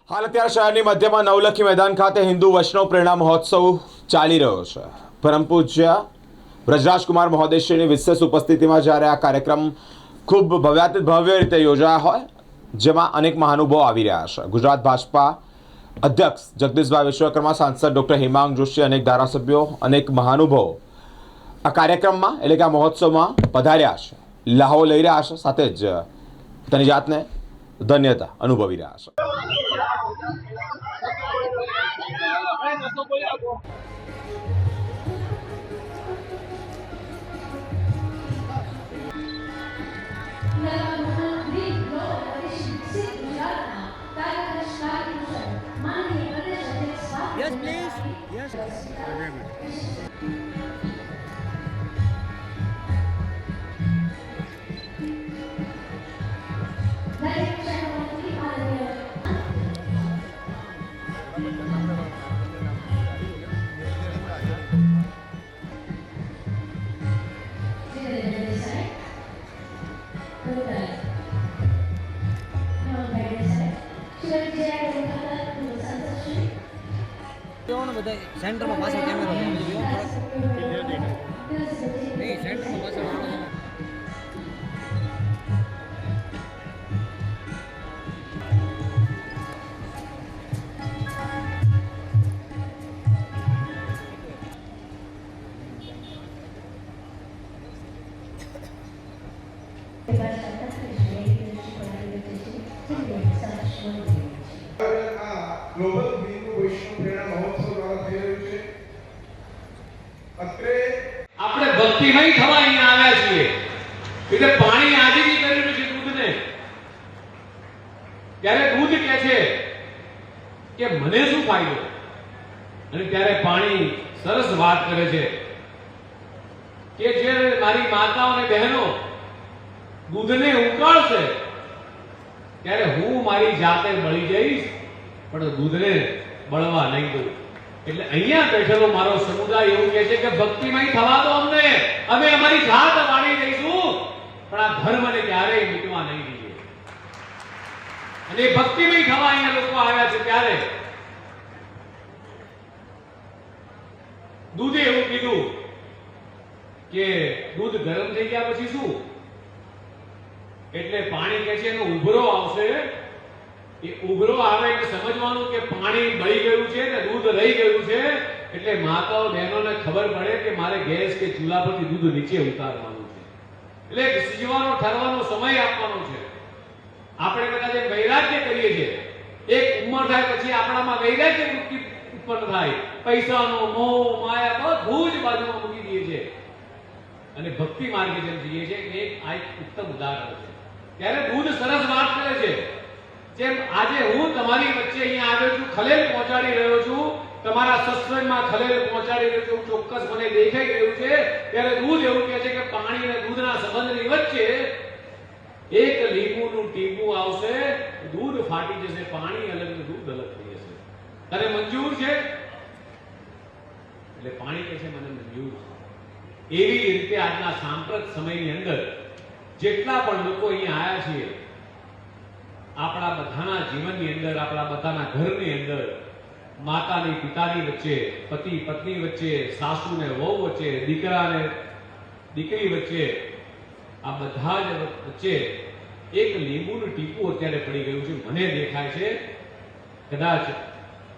હાલ અત્યારે શહેરની મધ્યમાં નવલખી મેદાન ખાતે હિન્દુ વૈષ્ણવ પ્રેરણા મહોત્સવ ચાલી રહ્યો છે। પરમ પૂજ્ય બ્રજરાજકુમાર મહોદયશ્રીની વિશેષ ઉપસ્થિતિમાં જ્યારે આ કાર્યક્રમ ખૂબ ભવ્યાતિ ભવ્ય રીતે યોજાયા હોય, જેમાં અનેક મહાનુભાવો આવી રહ્યા છે। ગુજરાત ભાજપા અધ્યક્ષ જગદીશભાઈ વિશ્વકર્મા, સાંસદ ડૉક્ટર હેમાંગ જોશી, અનેક ધારાસભ્યો, અનેક મહાનુભાવો આ કાર્યક્રમમાં એટલે કે આ મહોત્સવમાં પધાર્યા છે, લાહો લઈ રહ્યા છે, સાથે જ તેની જાતને ધન્યતા અનુભવી રહ્યા છે। Yes, please. Yes. सेंटर में पास कैमरा नहीं सेंटर में पास ग्लोबल हिंदू वैष्णव प्रेरणा महोत्सव द्वारा થઈ રહ્યું છે। અત્રે આપણે ભક્તિમય થવા અહીંયા આવ્યા છીએ, એટલે પાણી આદિની કરેલું છે દૂધને। ત્યારે દૂધ કહે છે કે મને શું ફાયદો, અને ત્યારે પાણી સરસ વાત કરે છે કે જે મારી માતાઓ અને બહેનો દૂધને ઉકાળશે ત્યારે હું મારી જાતે બળી જઈશ, પણ દૂધને બળવા નહીં દઉં। એટલે અહીંયા બેઠેલો મારો સમુદાય એવું કહે છે કે ભક્તિમય થવા દો અમને, અમે અમારી જાત વાળી દઈશું, પણ આ ધર્મને ક્યારેય મિટવા નહીં દઈએ। અને ભક્તિમય થવા અહીંયા લોકો આવ્યા છે। ત્યારે દૂધે એવું કીધું કે દૂધ ગરમ થઈ ગયા પછી શું, એટલે પાણી કહે છે એનો ઉભરો આવશે, એ ઉભરો આવે એટલે સમજવાનું કે પાણી બળી ગયું છે ને દૂધ રહી ગયું છે। એટલે માતાઓ બહેનોને ખબર પડે કે મારે ગેસ કે ચૂલા પરથી દૂધ નીચે ઉતારવાનું છે, એટલે સીજવાનો ઠરવાનો સમય આપવાનો છે। આપણે કદાચ વૈરાગ્ય કરીએ છીએ, એક ઉંમર થાય પછી આપણામાં વૈરાગ્ય વૃત્તિ ઉત્પન્ન થાય, પૈસાનો મોહ માયા બધું જ બાજુમાં મૂકી દઈએ છીએ અને ભક્તિ માર્ગે જેમ જઈએ છીએ। એક આ એક ઉત્તમ ઉદાહરણ છે। ત્યારે દૂધ સરસ વાત કરે છે, જેમ આજે હું તમારી વચ્ચે અહીંયા આવ્યો છું, ખલેલ પહોંચાડી રહ્યો છું, તમારા સત્સંગમાં ખલેલ પહોંચાડી રહ્યો છું, ચોક્કસ મને દેખાઈ રહ્યું છે। ત્યારે દૂધ એવું કહે છે કે પાણી અને દૂધના સંબંધની વચ્ચે એક લીંબુનું ટીપું આવશે, દૂધ ફાટી જશે, પાણી અલગ ને દૂધ અલગ થઈ જશે। તને મંજૂર છે? એટલે પાણી કહે છે મને મંજૂર છે। એવી રીતે આજના સાંપ્રત સમયની અંદર જેટલા પણ લોકો અહીંયા આવ્યા છીએ, આપણા બધાના જીવનની અંદર, આપણા બધાના ઘરની અંદર, માતાની પિતાની વચ્ચે, પતિ પત્ની વચ્ચે, સાસુ ને વહુ વચ્ચે, દીકરા ને દીકરી વચ્ચે, આ બધા જ વચ્ચે એક લીંબુનું ટીપું અત્યારે પડી ગયું છે, મને દેખાય છે। કદાચ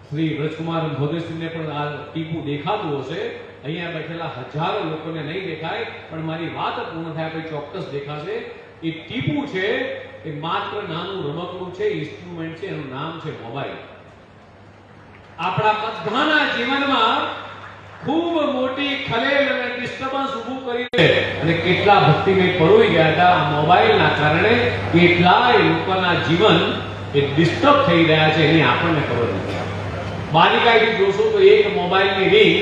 શ્રી બ્રજકુમાર મહોદયશ્રીને પણ આ ટીપું દેખાતું હશે, અહીંયા બેઠેલા હજારો લોકોને નહીં દેખાય, પણ મારી વાત પૂર્ણ થયા પછી ચોક્કસ દેખાશે। એ ટીપું છે એ માત્ર નાનું રમકડું છે, ઇન્સ્ટ્રુમેન્ટ છે, એનું નામ છે મોબાઈલ। આપણા બધાના જીવનમાં ખૂબ મોટી ખલેલ અને ડિસ્ટર્બન્સ ઊભું કરી છે, અને કેટલા ભક્તિમય પરોઈ ગયા હતા આ મોબાઈલના કારણે, કેટલાય લોકોના જીવન એ ડિસ્ટર્બ થઈ રહ્યા છે એની આપણને ખબર નથી। બાલિકાથી જોશો તો એક મોબાઈલની રીલ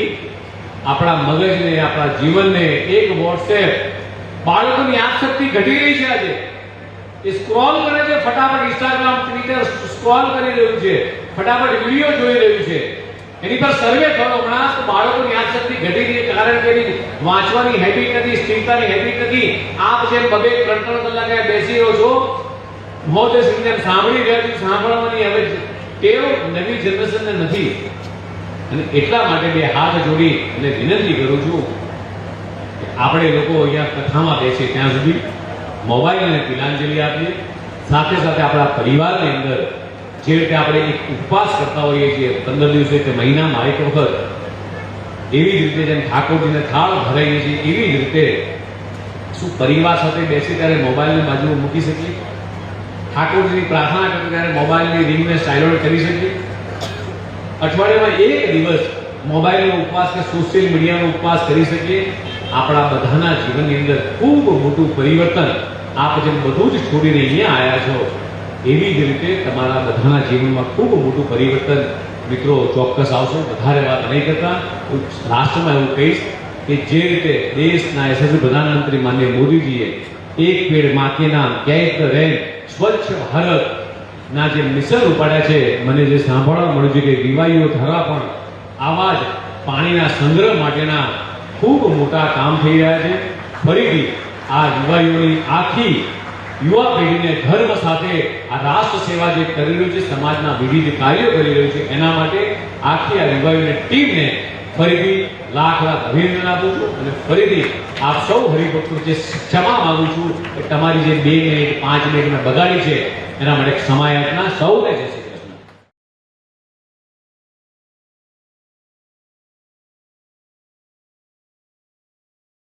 આપણા મગજને, આપણા જીવનને, એક વોટ્સએપ, બાળકોની આસક્તિ ઘટી રહી છે। આજે એ સ્ક્રોલ કરે છે, ફટાફટ ઇન્સ્ટાગ્રામ ટ્વિટર સ્ક્રોલ કરી રહ્યું છે, ફટાફટ વિડિયો જોઈ રહ્યું છે। એની પર સર્વે થયો હમણાં તો બાળકોની આસક્તિ ઘટી રહી છે, કારણ કે એની વાંચવાની હેબિટ નથી, સ્થિરતાની હેબિટ નથી। આપ જેમ 2-3 કલાકે બેસી રહ્યો છો, મહોદય શ્રીને સાંભળી રહ્યા છો, સાંભળવાની હવે ટેવ નવી જનરેશનને નથી. અને એટલા માટે બે હાથ જોડી અને વિનંતી કરું છું કે આપણે લોકો અહીંયા કથામાં બેસીએ ત્યાં સુધી મોબાઈલને તિલાંજલિ આપીએ. સાથે સાથે આપણા પરિવારની અંદર જે રીતે આપણે એક ઉપવાસ કરતા હોઈએ છીએ 15 દિવસે કે મહિનામાં એક વખત, એવી જ રીતે જેમ ઠાકોરજીને થાળ ધરાવીએ છીએ એવી જ રીતે શું પરિવાર સાથે બેસી ત્યારે મોબાઈલની બાજુમાં મૂકી શકીએ? ઠાકોરજીની પ્રાર્થના કરતી ત્યારે મોબાઈલની રિંગને સાયલેન્ટ કરી શકીએ? અઠવાડિયામાં એક દિવસ મોબાઈલનો ઉપવાસ કે સોશિયલ મીડિયાનો ઉપવાસ કરી શકીએ? આપણા બધાના જીવનની અંદર ખૂબ મોટું પરિવર્તન, આપ જેમ બધું જ છોડીને અહીંયા આવ્યા છો એવી જ રીતે તમારા બધાના જીવનમાં ખૂબ મોટું પરિવર્તન મિત્રો ચોક્કસ આવશે. વધારે વાત નહીં કરતા લાસ્ટમાં એવું કહીશ કે જે રીતે દેશના યશસ્વી પ્રધાનમંત્રી માનનીય મોદીજીએ એક પેડ માં કે નામ કેચ ધ રેન સ્વચ્છ ભારત ના જે મિશન ઉપાડ્યા છે, મને જે સાંભળવા મળ્યું છે કે વિવાહીઓ દ્વારા પણ આવા જ પાણીના સંગ્રહ માટેના ખૂબ મોટા કામ થઈ રહ્યા છે. ફરીથી આ યુવાઓની આખી યુવા પેઢીને ધર્મ સાથે આ રાષ્ટ્ર સેવા જે કરી રહ્યું છે, સમાજના વિવિધ કાર્યો કરી રહ્યું છે, એના માટે આખી આ યુવાઓની ટીમને ફરીથી લાખ અભિનંદન આપું છું. અને ફરીથી આપ સૌ હરિભક્તો જે ક્ષમા માંગુ છું કે તમારી જે 2 મિનિટ 5 મિનિટ મેં બગાડી છે એના માટે ક્ષમા યાચના સૌને જશે.